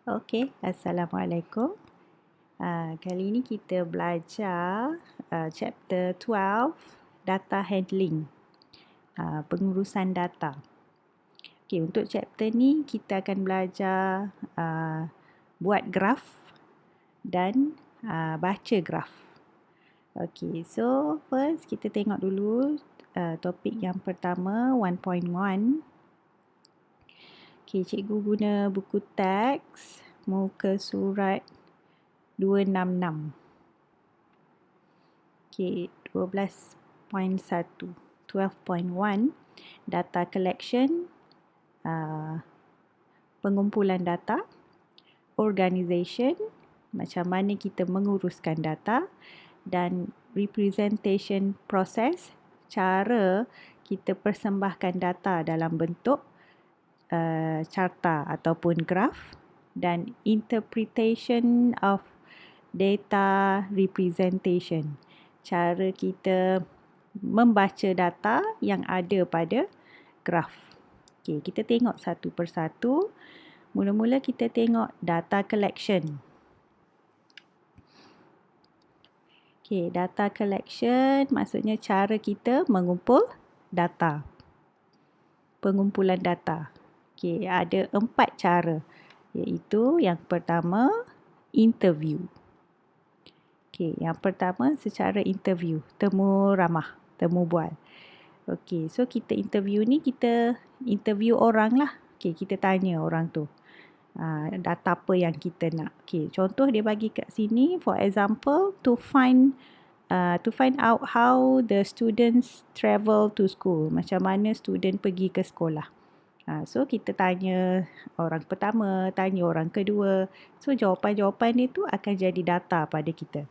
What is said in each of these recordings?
Okey, Assalamualaikum. Kali ini kita belajar chapter 12, data handling, pengurusan data. Okey, untuk chapter ni kita akan belajar buat graf dan baca graf. Okey, so first kita tengok dulu topik yang pertama 1.1. Okey, cikgu guna buku teks muka surat 266. Okey, 12.1. 12.1 data collection, pengumpulan data, organisation, macam mana kita menguruskan data, dan representation process, cara kita persembahkan data dalam bentuk carta ataupun graf, dan interpretation of data representation, cara kita membaca data yang ada pada graf. Okey, kita tengok satu persatu. Mula-mula kita tengok data collection. Okey, data collection maksudnya cara kita mengumpul data. Pengumpulan data. Okey, ada 4 cara, iaitu yang pertama interview. Okey, yang pertama secara interview, temu ramah, temu bual. Okey, so kita interview ni, kita interview orang lah. Okey, kita tanya orang tu data apa yang kita nak. Okey, contoh dia bagi kat sini, for example, to find out how the students travel to school. Macam mana student pergi ke sekolah. So kita tanya orang pertama, tanya orang kedua. So jawapan-jawapan itu akan jadi data pada kita.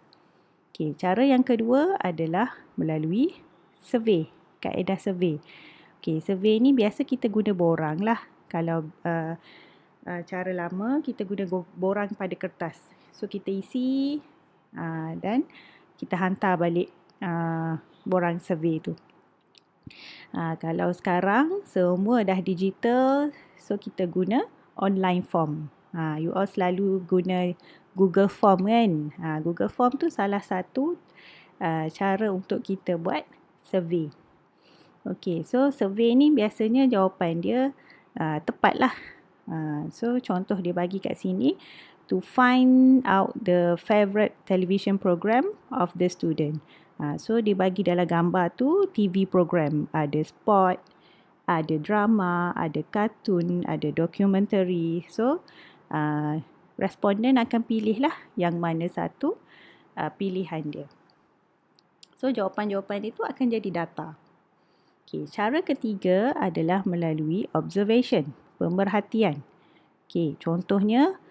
Okey, cara yang kedua adalah melalui survey, kaedah survey. Okey, survey ni biasa kita guna borang lah. Kalau cara lama kita guna borang pada kertas. So kita isi dan kita hantar balik borang survey tu. Kalau sekarang semua dah digital, so kita guna online form. You all selalu guna Google Form kan? Google Form tu salah satu cara untuk kita buat survey. Okey, so survey ni biasanya jawapan dia tepat lah. So contoh dia bagi kat sini, to find out the favourite television program of the student. So dia bagi dalam gambar tu TV program, ada sport, ada drama, ada kartun, ada dokumentari. So responden akan pilih lah yang mana satu pilihan dia. So jawapan-jawapan itu akan jadi data. Okay, cara ketiga adalah melalui observation, pemerhatian. Okay, contohnya,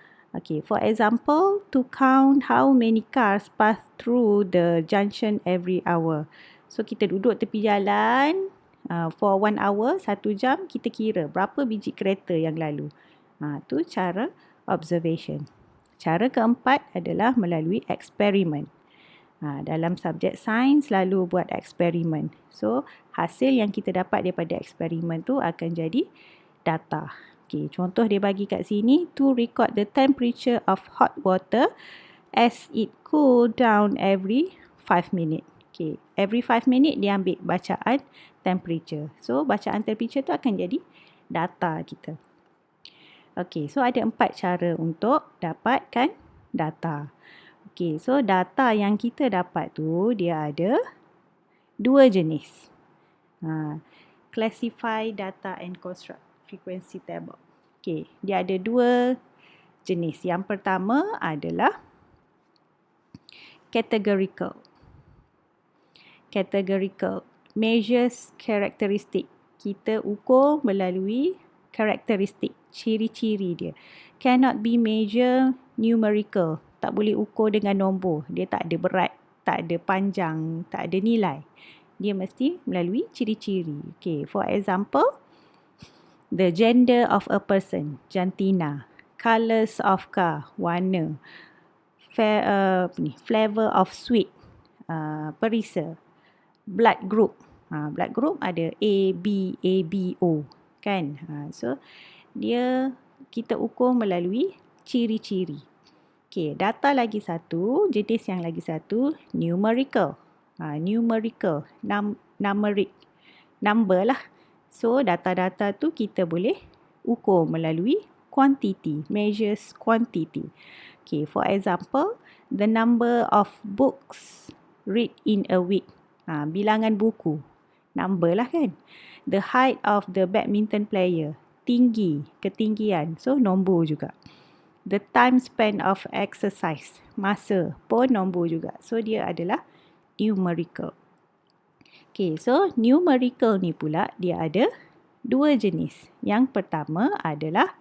for example, to count how many cars pass through the junction every hour. So kita duduk tepi jalan for 1 hour, 1 jam, kita kira berapa biji kereta yang lalu. Tu cara observation. Cara keempat adalah melalui eksperimen. Dalam subjek sains selalu buat eksperimen. So hasil yang kita dapat daripada eksperimen tu akan jadi data. Okay, contoh dia bagi kat sini, to record the temperature of hot water as it cool down every 5 minutes. Okay, every 5 minutes dia ambil bacaan temperature. So bacaan temperature tu akan jadi data kita. Okay, so ada 4 cara untuk dapatkan data. Okay, so data yang kita dapat tu dia ada 2 jenis. Classify data and construct frequency table. Okay, dia ada 2 jenis. Yang pertama adalah categorical. Categorical measures characteristic. Kita ukur melalui karakteristik, ciri-ciri dia. Cannot be measure numerical. Tak boleh ukur dengan nombor. Dia tak ada berat, tak ada panjang, tak ada nilai. Dia mesti melalui ciri-ciri. Okay, for example, the gender of a person, jantina. Colours of car, warna. Flavor of sweet, perisa. Blood group. Blood group ada A, B, AB, O. Kan? So, kita ukur melalui ciri-ciri. Okey, data lagi satu, jenis yang lagi satu, numerical. Numerical, numeric, number lah. So, data-data tu kita boleh ukur melalui quantity, measures quantity. Okay, for example, the number of books read in a week. Bilangan buku, number lah kan. The height of the badminton player, tinggi, ketinggian. So, nombor juga. The time spent of exercise, masa pun nombor juga. So, dia adalah numerical. Okay, so numerical ni pula dia ada dua jenis. Yang pertama adalah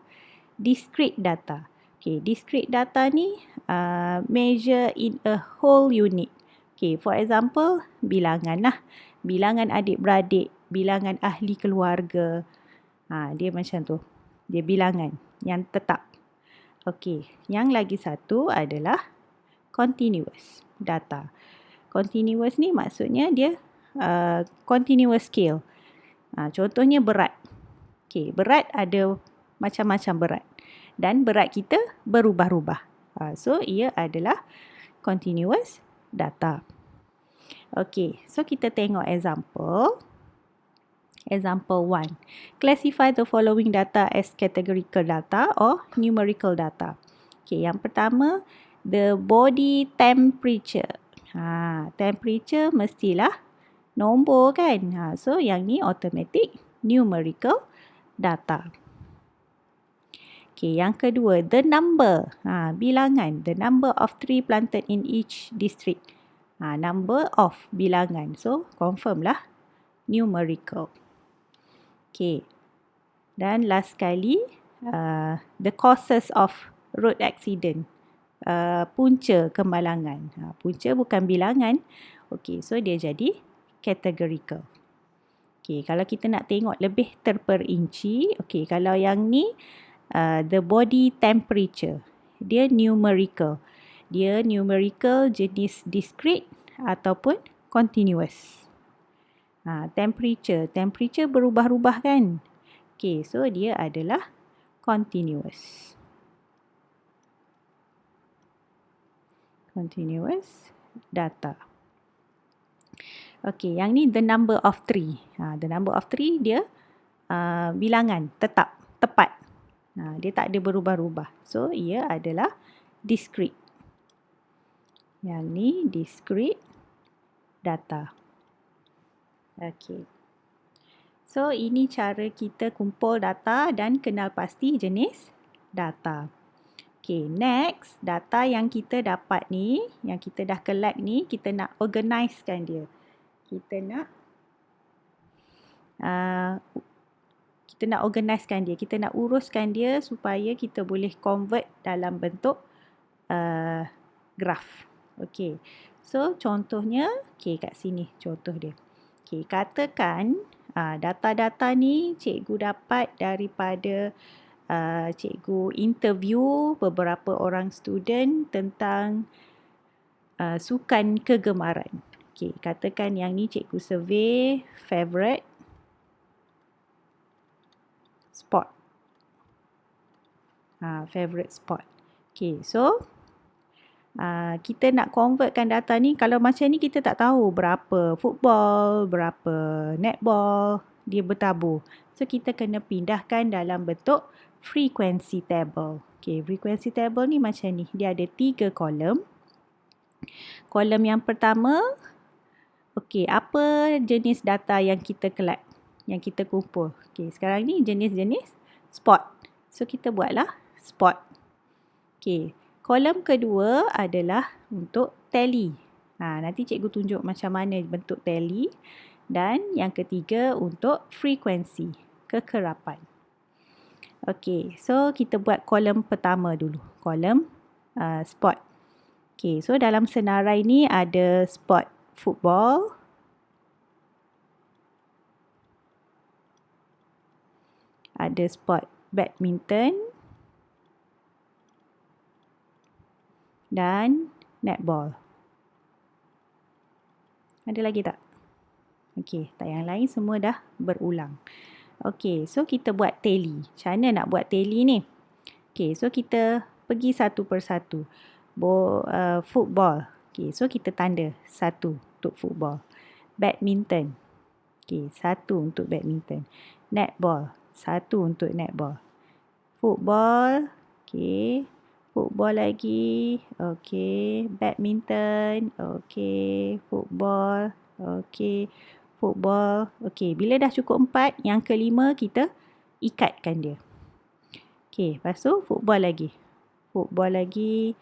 discrete data. Okay, discrete data ni measure in a whole unit. Okay, for example, bilangan lah. Bilangan adik-beradik, bilangan ahli keluarga. Dia macam tu. Dia bilangan yang tetap. Okey, yang lagi satu adalah continuous data. Continuous ni maksudnya dia continuous scale. Contohnya berat. Okey, berat ada macam-macam berat. Dan berat kita berubah-ubah. So, ia adalah continuous data. Okey, so kita tengok example. Example 1. Classify the following data as categorical data or numerical data. Okay, yang pertama, the body temperature. Temperature mestilah nombor kan. So, yang ni automatic numerical data. Okay, yang kedua, the number. Bilangan. The number of tree planted in each district. Number of bilangan. So, confirm lah numerical. Okay. Dan last sekali, the causes of road accident. Punca kemalangan. Punca bukan bilangan. Okay, so dia jadi categorical. Okay, kalau kita nak tengok lebih terperinci, okay, kalau yang ni, the body temperature. Dia numerical. Dia numerical jenis discrete ataupun continuous. Temperature berubah-ubah kan. Okay, so dia adalah continuous. Continuous data. Okay, yang ni the number of tree. The number of tree dia bilangan tetap, tepat. Dia tak ada berubah-ubah. So, ia adalah discrete. Yang ni discrete data. Okay. So, ini cara kita kumpul data dan kenal pasti jenis data. Okay, next, data yang kita dapat ni, yang kita dah collect ni, kita nak organizekan dia. Kita nak organizekan dia. Kita nak uruskan dia supaya kita boleh convert dalam bentuk graf. Okay. So, contohnya, okay, kat sini contoh dia. Okay, katakan data-data ni cikgu dapat daripada cikgu interview beberapa orang student tentang sukan kegemaran. Okay, katakan yang ni cikgu survey favourite sport. Favourite sport. Okay, so kita nak convertkan data ni, kalau macam ni kita tak tahu berapa football, berapa netball, dia bertabur. So, kita kena pindahkan dalam bentuk frequency table. Okay, frequency table ni macam ni. Dia ada 3 kolom. Kolom yang pertama, okay, apa jenis data yang kita collect, yang kita kumpul. Okay, sekarang ni jenis-jenis sport. So, kita buatlah sport. Okay. Kolom kedua adalah untuk tally. Nanti cikgu tunjuk macam mana bentuk tally. Dan yang ketiga untuk frekuensi, kekerapan. Okey, so kita buat kolom pertama dulu. Kolom sport. Okey, so dalam senarai ni ada sport football. Ada sport badminton. Dan netball. Ada lagi tak? Okey, tak, yang lain semua dah berulang. Okey, so kita buat tally. Macam mana nak buat tally ni? Okey, so kita pergi satu persatu. Football. Okay, so kita tanda 1 untuk football. Badminton. Okay, 1 untuk badminton. Netball. 1 untuk netball. Football. Okay. Football lagi. Okay. Badminton. Okay. Football. Okay. Football. Okay. Bila dah cukup 4, yang kelima kita ikatkan dia. Okay. Lepas tu football lagi. Football lagi.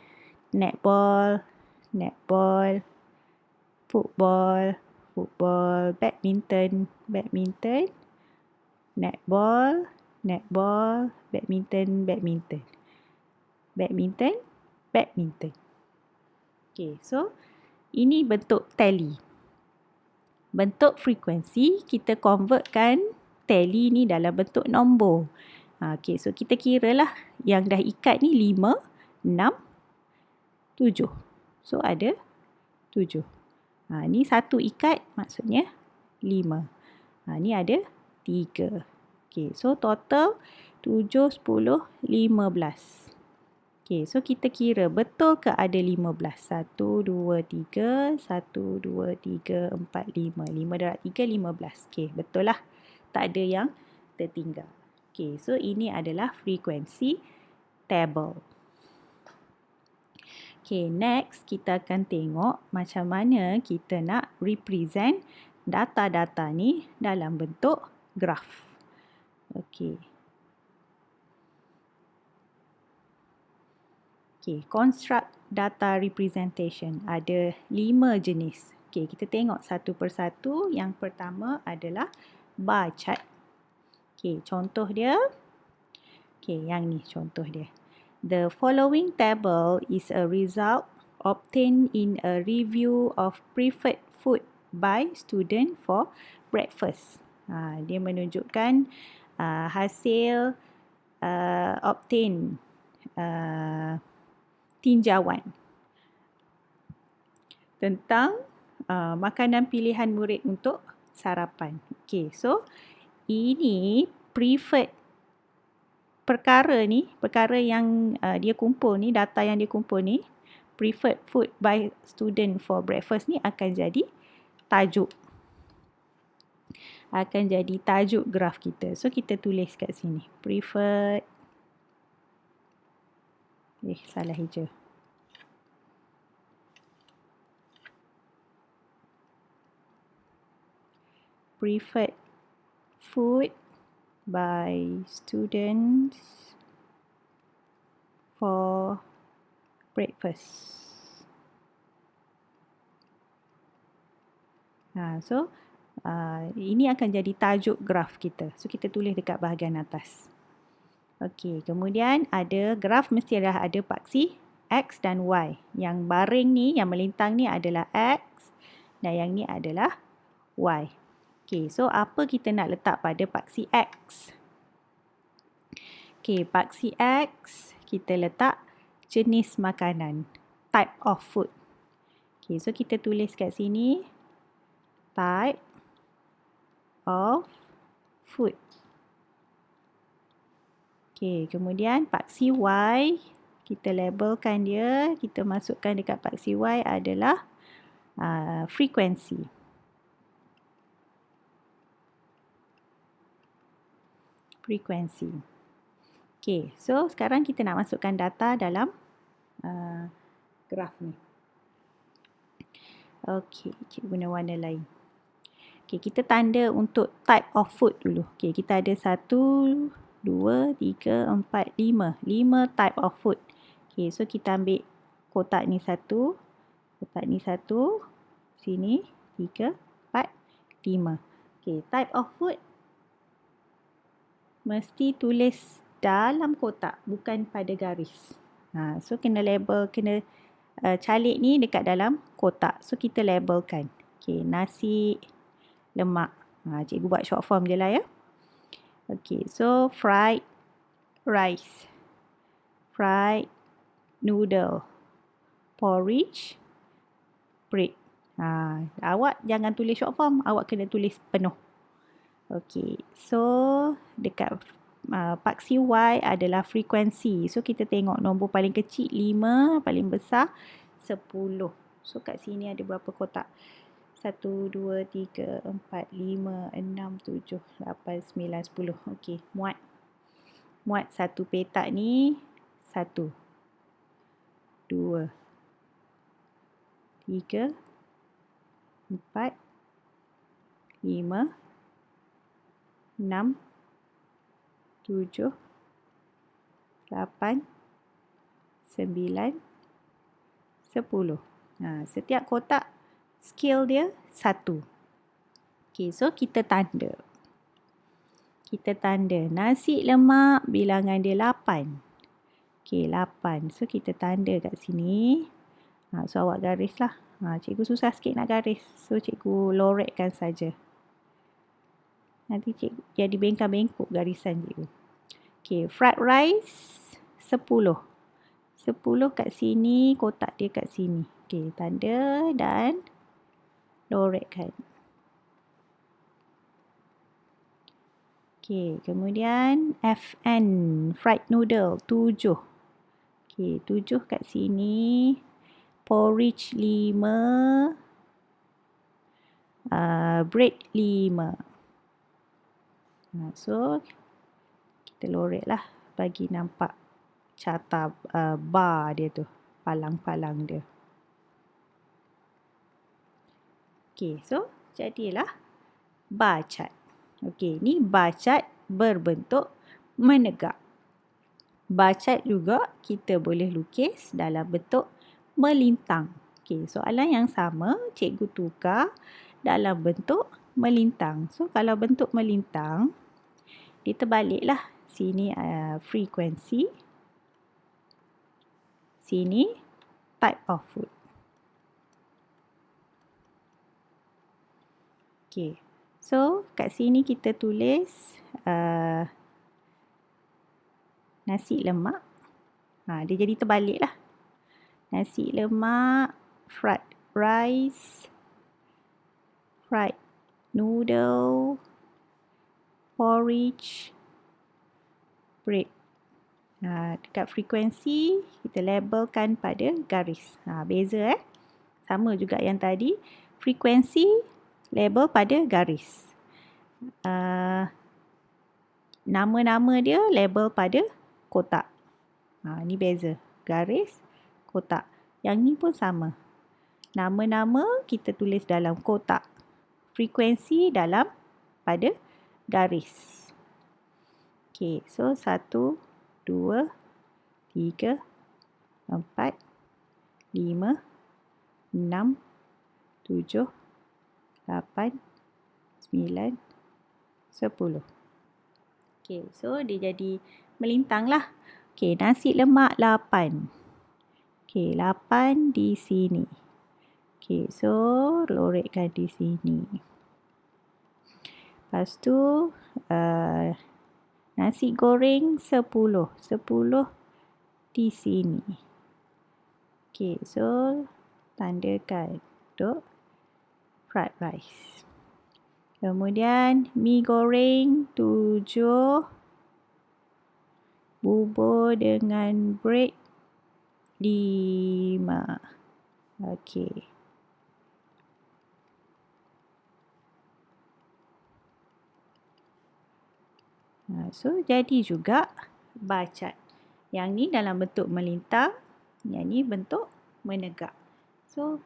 Netball. Netball. Football. Football. Badminton. Badminton. Netball. Netball. Badminton. Badminton. Badminton. Badminton. Okay, so ini bentuk tally. Bentuk frekuensi, kita convertkan tally ni dalam bentuk nombor. Okay, so kita kira lah yang dah ikat ni 5, 6, 7. So ada 7. Ni satu ikat maksudnya 5. Ni ada 3. Okay, so total 7, 10, 15. Okay, so kita kira betul ke ada 15? 1, 2, 3, 1, 2, 3, 4, 5. 5 darab 3, 15. Okay, betul lah. Tak ada yang tertinggal. Okay, so ini adalah frekuensi table. Okay, next kita akan tengok macam mana kita nak represent data-data ni dalam bentuk graf. Okay. Okay, construct data representation. Ada 5 jenis. Okay, kita tengok satu persatu. Yang pertama adalah bar chart. Okay, contoh dia. Okay, yang ni contoh dia. The following table is a result obtained in a review of preferred food by student for breakfast. Dia menunjukkan hasil obtain tinjauan tentang makanan pilihan murid untuk sarapan. Okay, so ini preferred perkara yang dia kumpul ni, data yang dia kumpul ni, preferred food by student for breakfast ni akan jadi tajuk. Akan jadi tajuk graf kita. So kita tulis kat sini. Preferred. Salah hijau. Preferred food by students for breakfast. So ini akan jadi tajuk graf kita. So kita tulis dekat bahagian atas. Okey, kemudian ada graf mesti ada paksi X dan Y. Yang baring ni, yang melintang ni adalah X dan yang ni adalah Y. Okey, so apa kita nak letak pada paksi X? Okey, paksi X kita letak jenis makanan, type of food. Okey, so kita tulis kat sini type of food. Okey, kemudian paksi Y, kita labelkan dia, kita masukkan dekat paksi Y adalah frekuensi. Frekuensi. Okey, so sekarang kita nak masukkan data dalam graf ni. Okey, cikgu guna warna lain. Okey, kita tanda untuk type of food dulu. Okey, kita ada 1, 2, 3, 4, 5. 5 type of food. Okay, so kita ambil kotak ni 1. Kotak ni 1. Sini 3, 4, 5. Okay, type of food mesti tulis dalam kotak, bukan pada garis. So kena label, kena calik ni dekat dalam kotak. So kita labelkan. Okay, nasi lemak. Cikgu buat short form je lah ya. Okay, so fried rice, fried noodle, porridge, bread. Awak jangan tulis short form, awak kena tulis penuh. Okay, so dekat paksi Y adalah frekuensi. So kita tengok nombor paling kecil 5, paling besar 10. So kat sini ada berapa kotak? 1, 2, 3, 4, 5, 6, 7, 8, 9, 10. Okey, muat satu petak ni 1, 2, 3, 4, 5, 6, 7, 8, 9, 10. Setiap kotak scale dia 1. Okey, so kita tanda. Nasi lemak bilangan dia 8. Okey, 8. So kita tanda kat sini. So awak garis lah. Cikgu susah sikit nak garis. So cikgu lorekkan saja. Nanti cikgu jadi bengkak-bengkok garisan cikgu. Okey, fried rice 10. 10 kat sini, kotak dia kat sini. Okey, tanda dan lorekkan. Okey, kemudian FN, fried noodle 7. Okey, 7 kat sini. Porridge 5. Bread 5. So, kita lorek lah bagi nampak carta bar dia tu. Palang-palang dia. Okey, so jadilah bar chart. Okey, ni bar chart berbentuk menegak. Bar chart juga kita boleh lukis dalam bentuk melintang. Okey, soalan yang sama cikgu tukar dalam bentuk melintang. So kalau bentuk melintang, dia terbaliklah. Sini frekuensi, sini type of food. Okey, so kat sini kita tulis nasi lemak. Dia jadi terbalik lah. Nasi lemak, fried rice, fried noodle, porridge, bread. Dekat frekuensi, kita labelkan pada garis. Beza sama juga yang tadi. Frekuensi, label pada garis. Nama-nama dia label pada kotak. Ni beza. Garis, kotak. Yang ni pun sama. Nama-nama kita tulis dalam kotak. Frekuensi dalam pada garis. Okey, so 1, 2, 3, 4, 5, 6, 7, 8, 9, 10. Okey, so dia jadi melintang lah. Okey, nasi lemak 8. Okey, 8 di sini. Okey, so lorekkan di sini. Lepas tu nasi goreng 10. 10 di sini. Okey, so tandakan untuk fried rice. Kemudian mi goreng 7. Bubur dengan bread 5. Okey. So jadi juga bar chart. Yang ni dalam bentuk melintang, yang ni bentuk menegak. So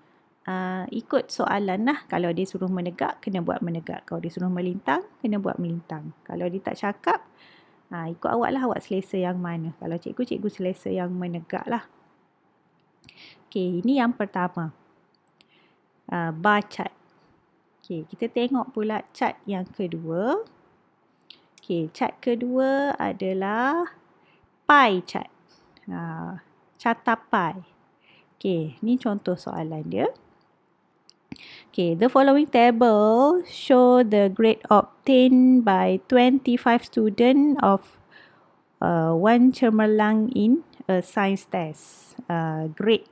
ikut soalan lah. Kalau dia suruh menegak, kena buat menegak. Kalau dia suruh melintang, kena buat melintang. Kalau dia tak cakap, ikut awak lah, awak selesa yang mana. Kalau cikgu selesa yang menegak lah. Okey, ini yang pertama. Bar chart. Okey, kita tengok pula chart yang kedua. Okey, chart kedua adalah pie chart. Carta pie. Okey, ni contoh soalan dia. Okay, the following table show the grade obtained by 25 students of 1 Cemerlang in a science test. Grade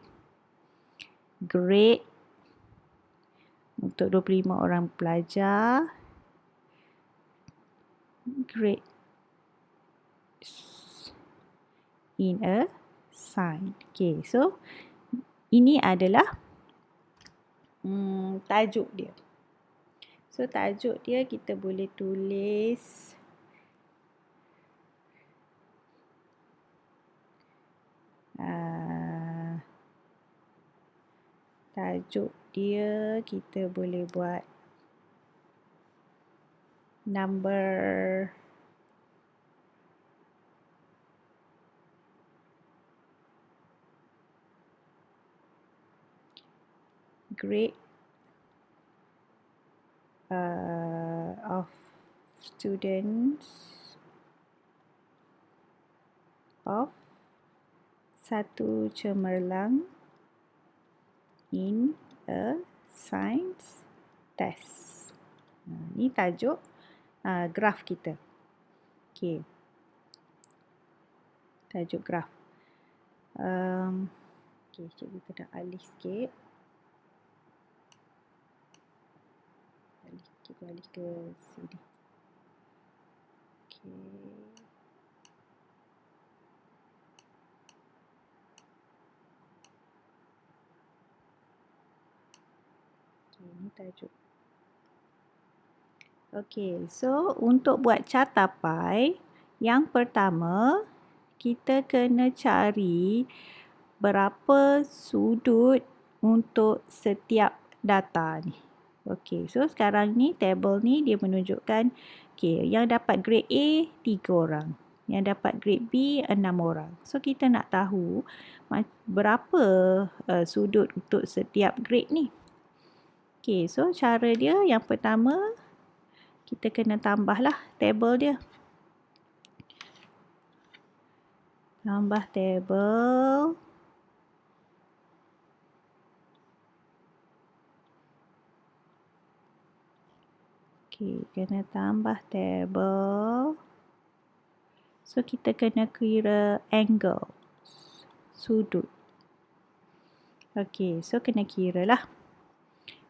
untuk 25 orang pelajar. Grade in a sign. Okay, so ini adalah tajuk dia. So tajuk dia kita boleh tulis tajuk dia kita boleh buat number grade of students of satu cemerlang in a science test. Ini tajuk graf kita. Okay. Tajuk graf. Okay, cikgu kita dah alih sikit. Kita alih ke sini. Okay. Ini tajuk. Okay, so untuk buat catapai, yang pertama kita kena cari berapa sudut untuk setiap data ni. Okay, so sekarang ni table ni dia menunjukkan okay, yang dapat grade A 3 orang, yang dapat grade B 6 orang. So kita nak tahu berapa sudut untuk setiap grade ni. Okay, so cara dia yang pertama kita kena tambahlah table dia. Tambah table. Okay, kena tambah table. So kita kena kira angle, sudut. Okay, so kena kira lah.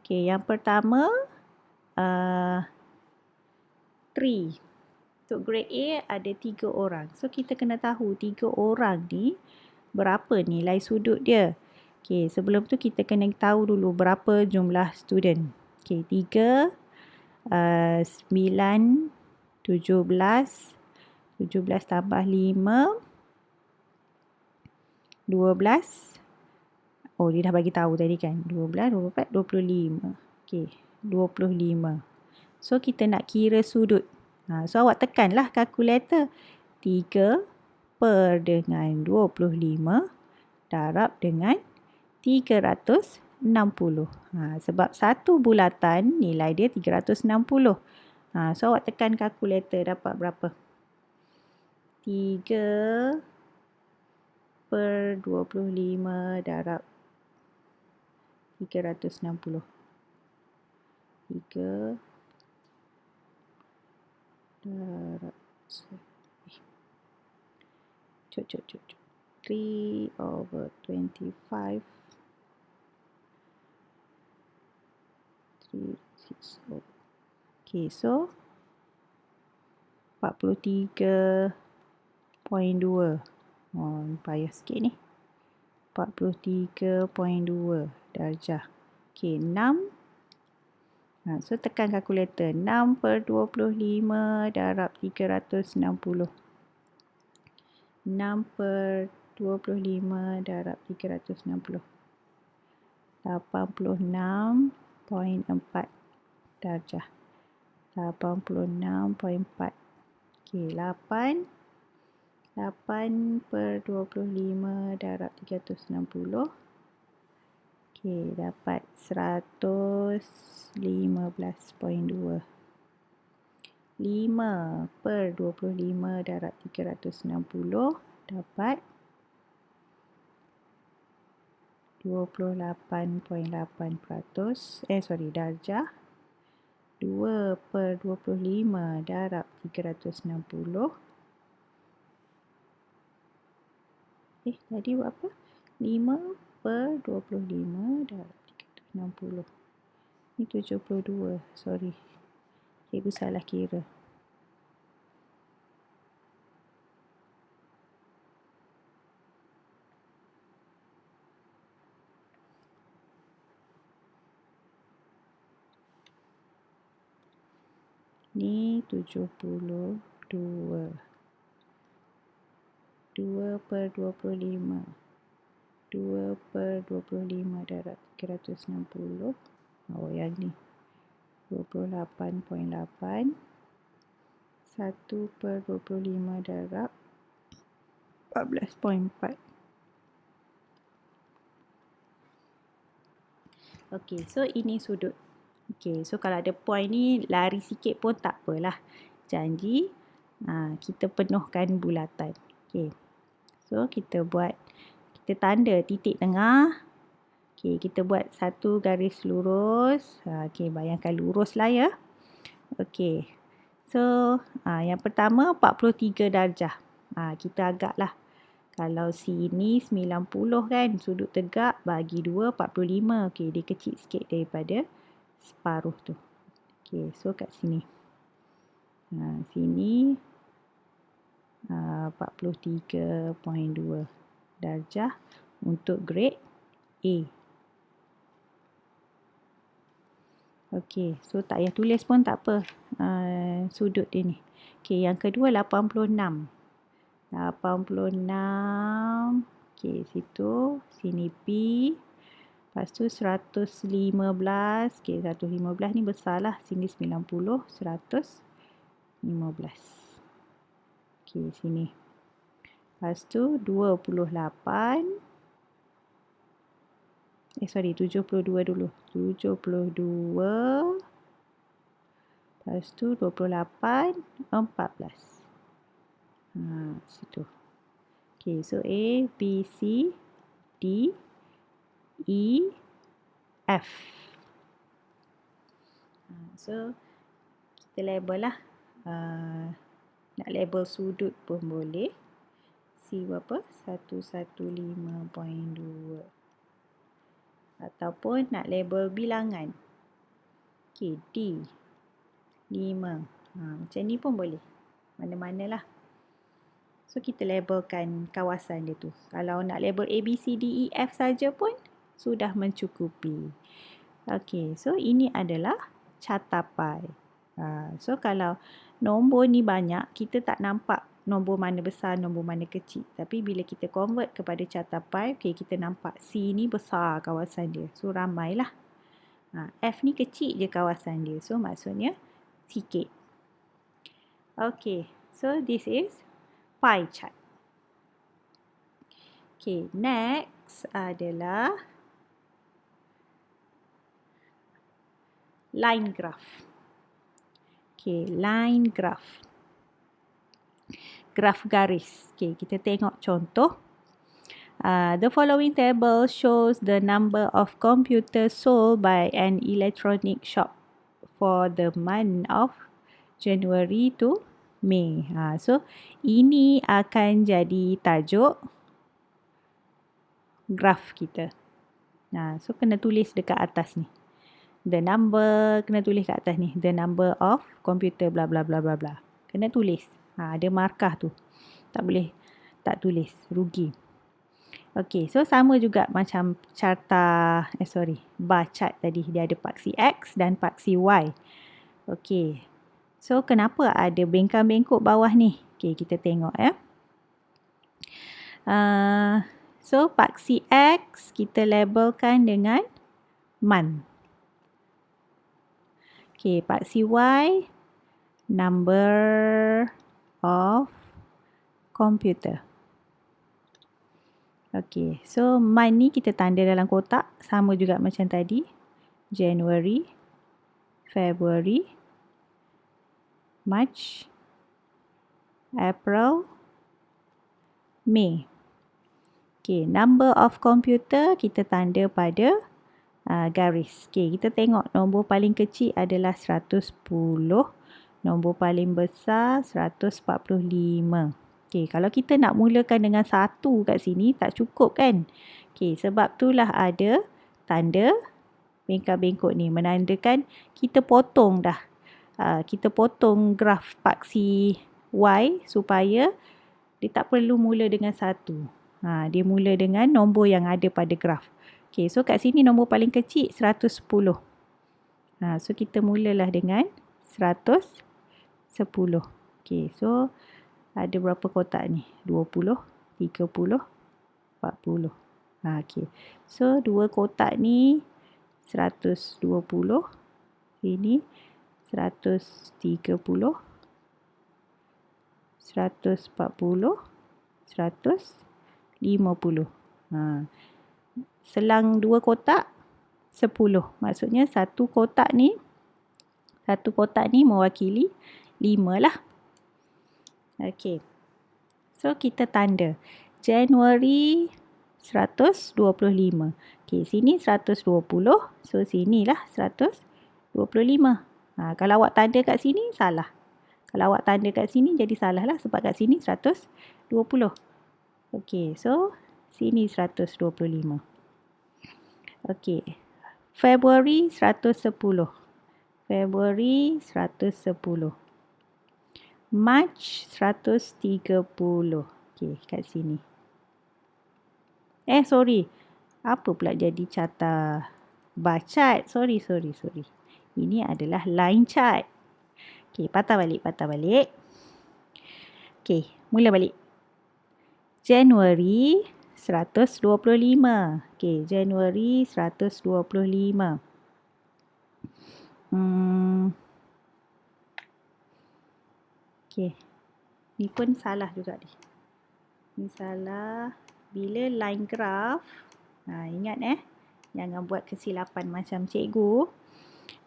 Okay, yang pertama 3. Untuk grade A ada 3 orang. So kita kena tahu 3 orang ni berapa nilai sudut dia. Okay, sebelum tu kita kena tahu dulu berapa jumlah student. Okay, 3, 9, 17, 17 tambah 5, 12. Oh, dia dah bagi tahu tadi kan. 12, 24, 25. Okay, 25. So, kita nak kira sudut. So, awak tekanlah kalkulator. 3 per dengan 25 darab dengan 360. Sebab satu bulatan nilai dia 360. So, awak tekan kalkulator dapat berapa? 3 per 25 darab 360. 3 darab 3 over 25. 360. Okay, so 43.2. Oh, payah sikit ni. 43.2 darjah. Okay, 6. So, tekan kalkulator. 6 per 25 darab 360. 6 per 25 darab 360. 86.4 darjah. 86.4. Okay, 8 per 25 darab 360. Okay, dapat 115.2. 5 per 25 darab 360 dapat 28.8%. Darjah. 2 per 25 darab 360. Tadi berapa? 5 per 25 darab 360. Ini 72. Sorry. Cikgu salah kira. Ni 72. 2/25. 2/25 darab 360. Oh, yang ni. 28.8. 1/25 darab 14.4. Okey, so ini sudut. Okey, so kalau ada point ni lari sikit pun tak apalah. Janji kita penuhkan bulatan. Okey. So kita tanda titik tengah. Okey, kita buat satu garis lurus. Okey, bayangkan lurus lah ya. Okey. So, yang pertama 43 darjah. Kita agaklah. Kalau sini 90 kan, sudut tegak bagi 2, 45. Okey, dia kecil sikit daripada separuh tu. Okey, so kat sini. Sini 43.2 darjah untuk grade A. Okey, so tak payah tulis pun tak apa. Sudut dia ni. Okey, yang kedua 86. 86. Okey, situ. Sini P. Lepas tu 115. Okey, 115 ni besar lah. Sini 90. 115. Okey, sini. Lepas tu 28. 72 dulu. 72. Lepas tu 28. 14. Situ. Okay, so A, B, C, D, E, F. So, kita label lah. Nak label sudut pun boleh. C berapa? 115.2. Ataupun nak label bilangan. Okay, D. 5. Macam ni pun boleh. Mana-manalah. So, kita labelkan kawasan dia tu. Kalau nak label A, B, C, D, E, F saja pun sudah mencukupi. Okay, so ini adalah catapai. So, kalau nombor ni banyak, kita tak nampak nombor mana besar, nombor mana kecil. Tapi bila kita convert kepada catapai, okay, kita nampak C ni besar kawasan dia. So, ramailah. F ni kecil je kawasan dia. So, maksudnya sikit. Okay, so this is pie chart. Okay, next adalah line graph. Okay, line graph. Graf garis. Okay, kita tengok contoh. The following table shows the number of computers sold by an electronic shop for the month of January to May. So, ini akan jadi tajuk graf kita. So, kena tulis dekat atas ni. The number, kena tulis kat atas ni. The number of computer bla bla bla bla bla. Kena tulis. Ada markah tu. Tak boleh tak tulis. Rugi. Okay, so sama juga macam bar chart tadi. Dia ada paksi X dan paksi Y. Okay. So, kenapa ada bengkang-bengkok bawah ni? Okay, kita tengok ya. So, paksi X kita labelkan dengan month. Okay, paksi Y, number of computer. Okay, so month ni kita tanda dalam kotak. Sama juga macam tadi. January, February, March, April, May. Okay, number of computer kita tanda pada garis. Okay, kita tengok nombor paling kecil adalah 110. Nombor paling besar 145. Okay, kalau kita nak mulakan dengan 1 kat sini tak cukup kan? Okay, sebab itulah ada tanda bengkak-bengkok ni. Menandakan kita potong dah. Kita potong graf paksi Y supaya dia tak perlu mula dengan 1. Dia mula dengan nombor yang ada pada graf. Okay, so kat sini nombor paling kecil 110. So kita mulalah dengan 110. 10. Okay, so ada berapa kotak ni? 20, 30, 40. Okay. So, 2 kotak ni 120. Ini 130, 140, 150. Selang 2 kotak 10. Maksudnya satu kotak ni mewakili 5 lah. Okey. So kita tanda. Januari 125. Okey, sini 120. So sinilah 125. Kalau awak tanda kat sini salah. Kalau awak tanda kat sini jadi salah lah sebab kat sini 120. Okey, so sini 125. Okey. Februari 110. Februari 110. March 130. Okey, kat sini. Sorry. Apa pula jadi carta bar chart? Sorry. Ini adalah line chart. Okey, patah balik. Okey, mula balik. Januari 125. Okey, Januari 125. Okey. Ni pun salah juga ni. Ni salah. Bila line graph, ingat jangan buat kesilapan macam cikgu.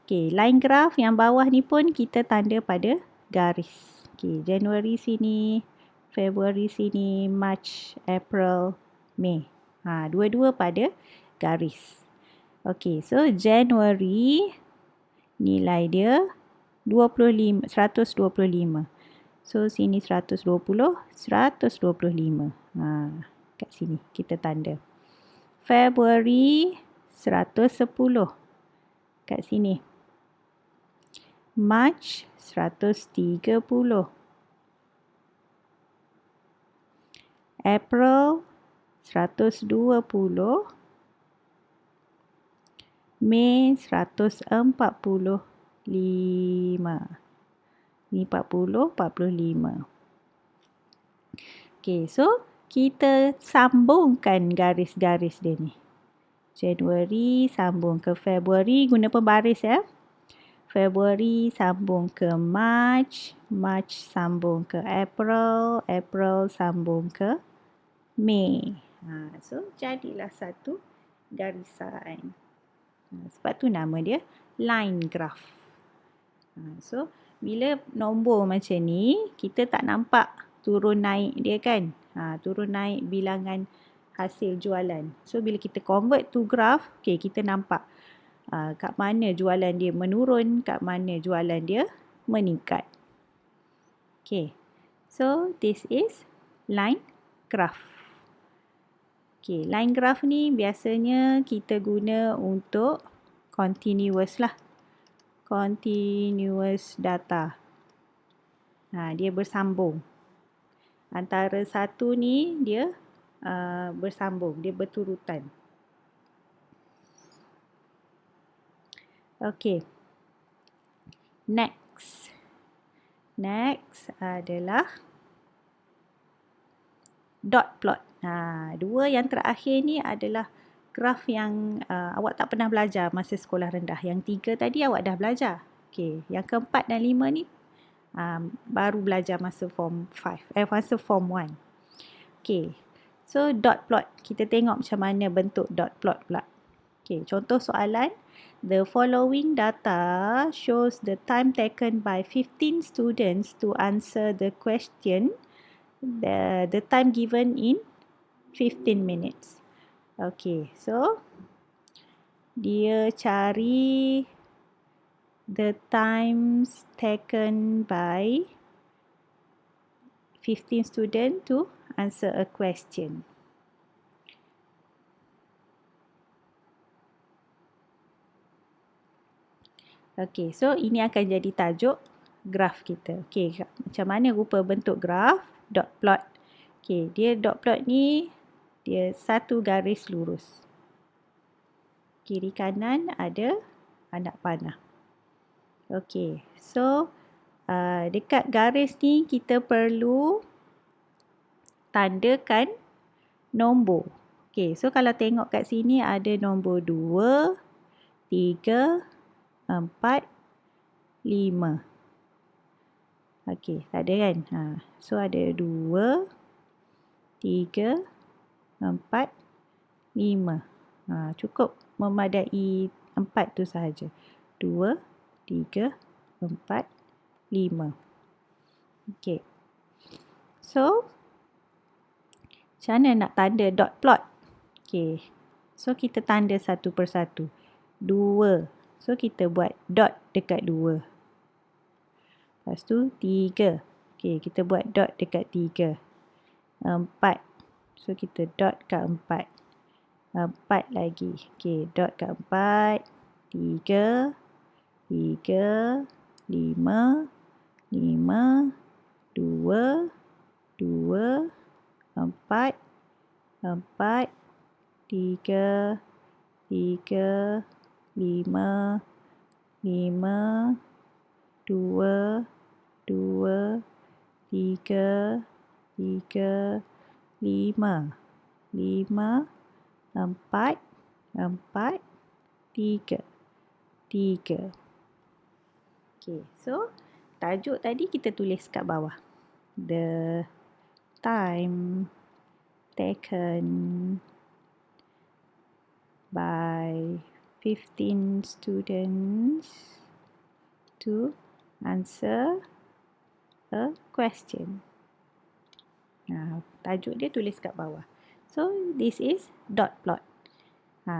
Okey, line graph yang bawah ni pun kita tanda pada garis. Okey, Januari sini, Februari sini, March, April, Mei. Dua-dua pada garis. Okey, so Januari nilai dia 125. So sini 120, 125. Kat sini kita tanda. Februari 110. Kat sini. March 130. April 120. Mei 145. Ni 40, 45. Okay, so kita sambungkan garis-garis dia ni. Januari sambung ke Februari guna pembaris Februari sambung ke March, March sambung ke April, April sambung ke Mei. So jadilah satu garisan. Sebab tu nama dia line graph. So bila nombor macam ni, kita tak nampak turun naik dia kan. Turun naik bilangan hasil jualan. So bila kita convert to graph, okay, kita nampak kat mana jualan dia menurun, kat mana jualan dia meningkat. Okay, so this is line graph. Okay, line graph ni biasanya kita guna untuk continuous lah. Continuous data. Dia bersambung. Antara satu ni dia bersambung, dia berturutan. Okay. Next adalah dot plot. Dua yang terakhir ni adalah graf yang awak tak pernah belajar masa sekolah rendah. Yang 3 tadi awak dah belajar. Okay. Yang keempat dan 5 ni baru belajar masa form 5. Masa form 1. Okay. So dot plot. Kita tengok macam mana bentuk dot plot pula. Okay. Contoh soalan. The following data shows the time taken by 15 students to answer the question. The time given in 15 minutes. Okay, so dia cari the times taken by 15 students to answer a question. Okay, so ini akan jadi tajuk graf kita. Okay, macam mana rupa bentuk graf? Dot plot. Okay, dia dot plot ni dia satu garis lurus. Kiri kanan ada anak panah. Okay, so dekat garis ni kita perlu tandakan nombor. Okey, so kalau tengok kat sini ada nombor 2, 3, 4, 5. Okey, tak ada kan? So ada 2, 3, 4, 5. Cukup memadai 4 tu sahaja. 2, 3, 4, 5. Okey. So, macam mana nak tanda dot plot? Okey. So, kita tanda satu persatu. 2. So, kita buat dot dekat 2. Lepas tu, 3. Okey, kita buat dot dekat 3. 4. So, kita dot kat 4. 4 lagi. Okey, dot kat 4. 3. 3. 5. 5. 2. 2. 4. 4. 3. 3. 5. 5. 2. 2. 3. 3. 5. 5. 4. 4. 3. 3. Okey, so tajuk tadi kita tulis kat bawah. The time taken by 15 students to answer a question. Tajuk dia tulis kat bawah. So, this is dot plot.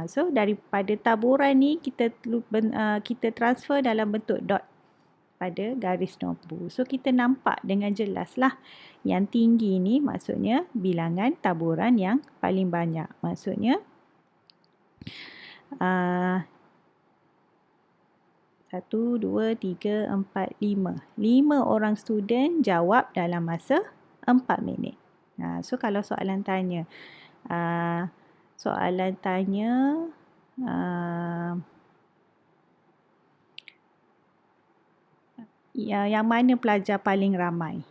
So, daripada taburan ni kita transfer dalam bentuk dot pada garis nombor. So, kita nampak dengan jelas lah. Yang tinggi ni maksudnya bilangan taburan yang paling banyak. Maksudnya 1, 2, 3, 4, 5. 5 orang student jawab dalam masa 4 minit. So, kalau soalan tanya, yang mana pelajar paling ramai?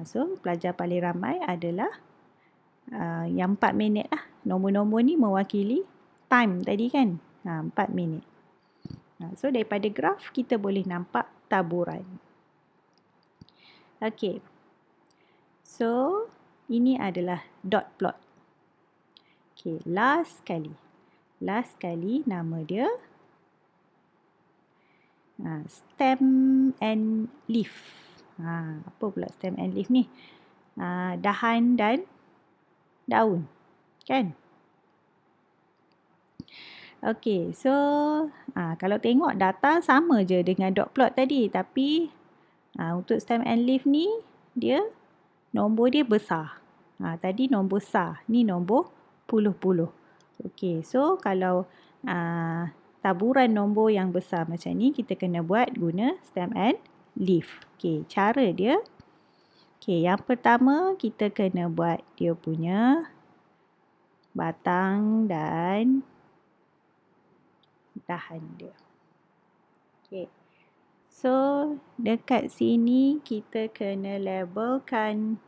So, pelajar paling ramai adalah yang 4 minit lah. Nombor-nombor ni mewakili time tadi kan? 4 minit. So, daripada graf kita boleh nampak taburan. Okey. So, ini adalah dot plot. Okey, last kali. Last kali nama dia stem and leaf. Apa pula stem and leaf ni? Dahan dan daun. Kan? Okey, so kalau tengok data sama je dengan dot plot tadi. Tapi untuk stem and leaf ni, nombor dia besar. Tadi nombor besar. Ni nombor puluh-puluh. Okey, so kalau taburan nombor yang besar macam ni, kita kena buat guna stem and leaf. Okey, cara dia. Okey, yang pertama kita kena buat dia punya batang dan dahan dia. Okey. So, dekat sini kita kena labelkan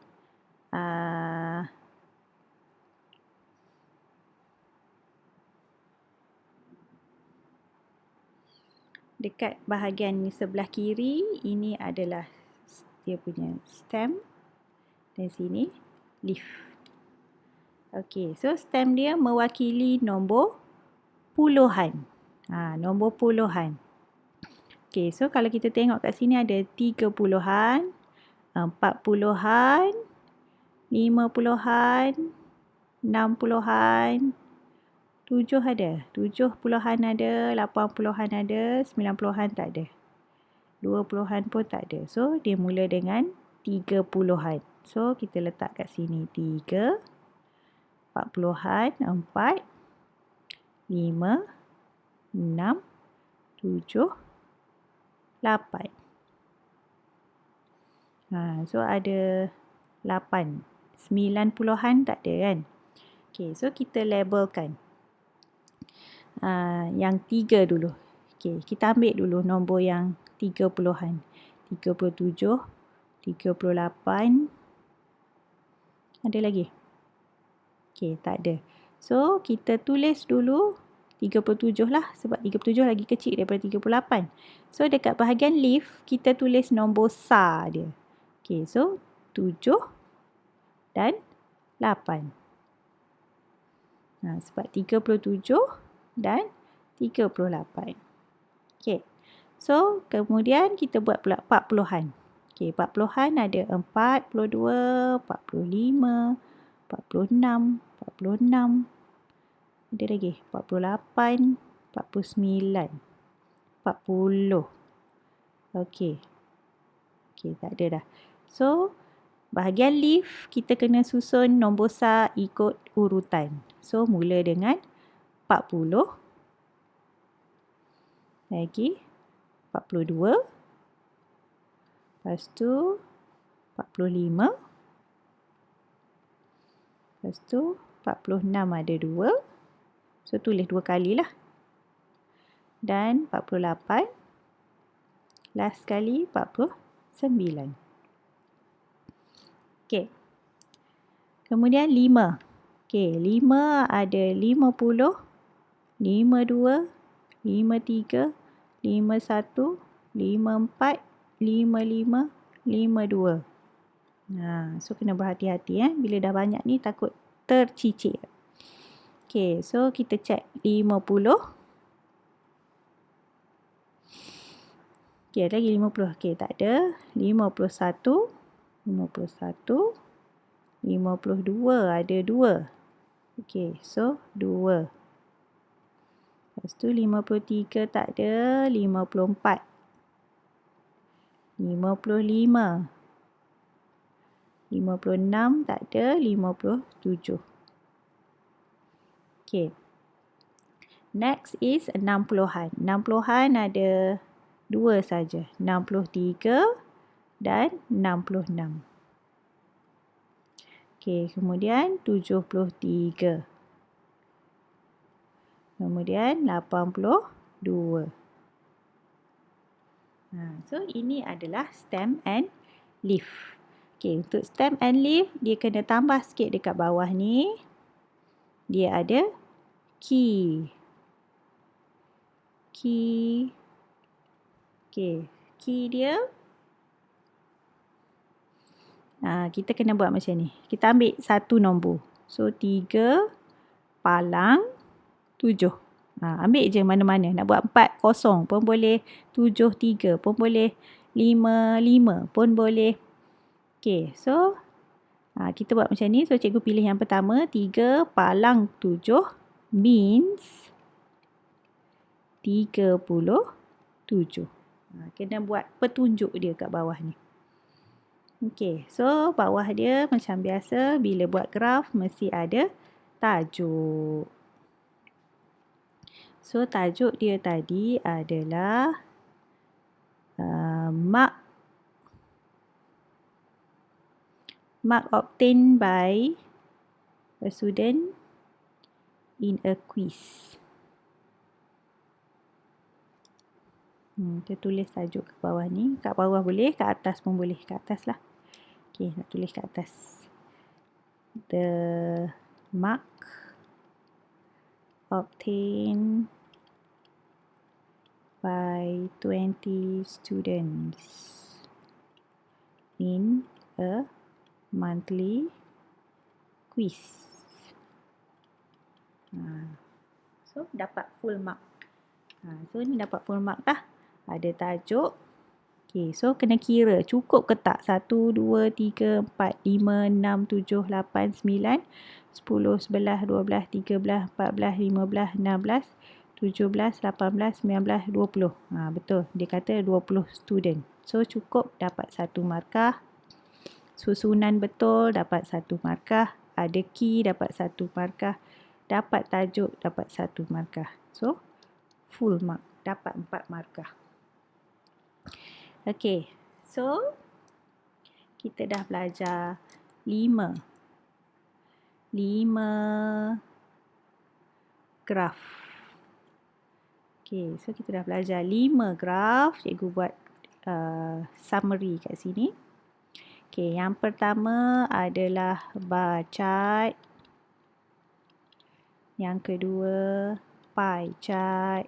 dekat bahagian sebelah kiri, ini adalah dia punya stem dan sini leaf. Okey, so stem dia mewakili nombor puluhan. Nombor puluhan. Okey, so kalau kita tengok kat sini ada 3 puluhan, 4 puluhan, 5 puluhan, 6 puluhan, 7 ada. 7 puluhan ada, 8 puluhan ada, 9 puluhan tak ada. 2 puluhan pun tak ada. So, dia mula dengan 3 puluhan. So, kita letak kat sini 3, 4 puluhan, 4, 5, 6, 7, 8. So, ada 8. 9 puluhan tak ada kan? Okay, so kita labelkan. Yang 3 dulu. Okay, kita ambil dulu nombor yang 3 puluhan. 37, 38. Ada lagi? Okey, tak ada. So, kita tulis dulu 37 lah sebab 37 lagi kecil daripada 38. So, dekat bahagian leaf, kita tulis nombor SAR dia. Okey, so 7 dan 8. Sebab 37 dan 38. Okey. So, kemudian kita buat pula 40-an. Okey, 40-an ada 42, 45, 46, 46. Ada lagi 48, 49, 40. Okey. Okey, tak ada dah. So, bahagian leaf kita kena susun nombor SAR ikut urutan. So, mula dengan 40. Lagi 42. Lepas tu 45. Lepas tu 46 ada 2. So, tulis 2 kali lah. Dan 48. Last kali 49. Okey. Kemudian 5. Okey, 5 ada 50, 52, 53, 51, 54, 55, 52. So kena berhati-hati bila dah banyak ni takut tercicir. Okey, so kita check 50. Okey, ada lagi 50. Okey, tak ada. 51, 51, 52 ada 2. Okey, so 2. Lepas tu 53 tak ada. 54. 55. 56 tak ada. 57. Okey. Next is 60-an. 60-an ada 2 saja. 63 dan 66. Okey, kemudian 73. Kemudian 82. So, ini adalah stem and leaf. Okey, untuk stem and leaf, dia kena tambah sikit dekat bawah ni. Dia ada key. Key. Okey, key dia. Kita kena buat macam ni. Kita ambil satu nombor. So, 3 palang 7. Ambil je mana-mana. Nak buat 4 kosong pun boleh. 7 3 pun boleh. 5 5 pun boleh. Okey, so kita buat macam ni. So, cikgu pilih yang pertama. 3 palang 7 means 37. Kena buat petunjuk dia kat bawah ni. Okey, so bawah dia macam biasa bila buat graf mesti ada tajuk. So, tajuk dia tadi adalah mark obtained by a student in a quiz. Kita tulis tajuk kat bawah ni. Kat bawah boleh, kat atas pun boleh. Kat atas lah. Okey, nak tulis kat atas. The mark obtained by 20 students in a monthly quiz. So, dapat full mark. So, ni dapat full mark dah. Ada tajuk. Okey, so kena kira. Cukup ke tak? 1, 2, 3, 4, 5, 6, 7, 8, 9, 10, 11, 12, 13, 14, 15, 16, 17, 18, 19, 20. Betul. Dia kata 20 student. So, cukup dapat 1 markah. Susunan betul dapat 1 markah. Ada key dapat 1 markah. Dapat tajuk dapat 1 markah. So, full mark. Dapat 4 markah. Okey. So, kita dah belajar 5 graf. Okey, so kita dah belajar 5 graf. Cikgu buat summary kat sini. Okay, yang pertama adalah bar chart. Yang kedua, pie chart.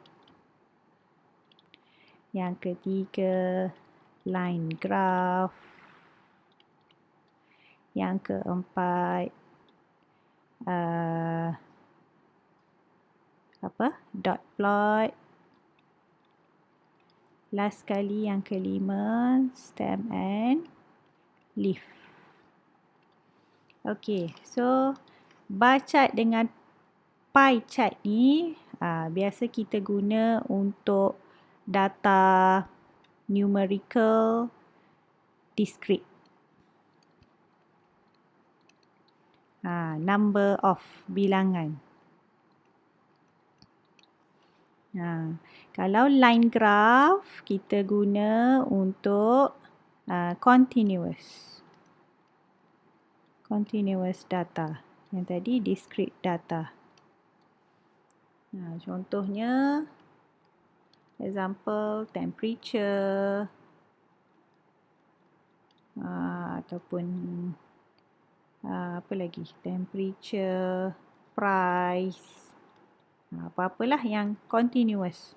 Yang ketiga, line graph. Yang keempat, dot plot. Last sekali yang kelima, stem and leaf. Okay, so bar chart dengan pie chart ni biasa kita guna untuk data numerical discrete. Number of bilangan. Kalau line graph kita guna untuk continuous data. Yang tadi discrete data. Contohnya example temperature ataupun apa lagi, temperature, price, apa-apalah yang continuous,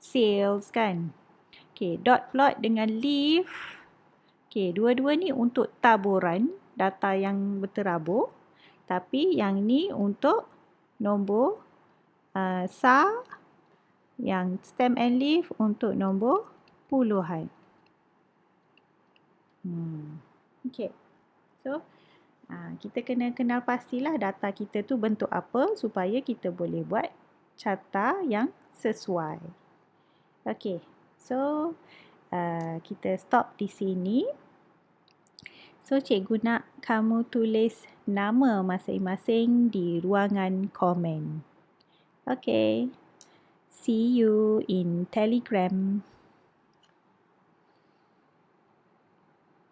sales kan. Okay, dot plot dengan leaf. Okay, dua-dua ni untuk taburan data yang berterabur, tapi yang ni untuk nombor SAR, yang stem and leaf untuk nombor puluhan. Okay, so kita kena kenal pastilah data kita tu bentuk apa supaya kita boleh buat carta yang sesuai. Okay, so kita stop di sini. So cikgu nak kamu tulis nama masing-masing di ruangan komen. Okay, see you in Telegram.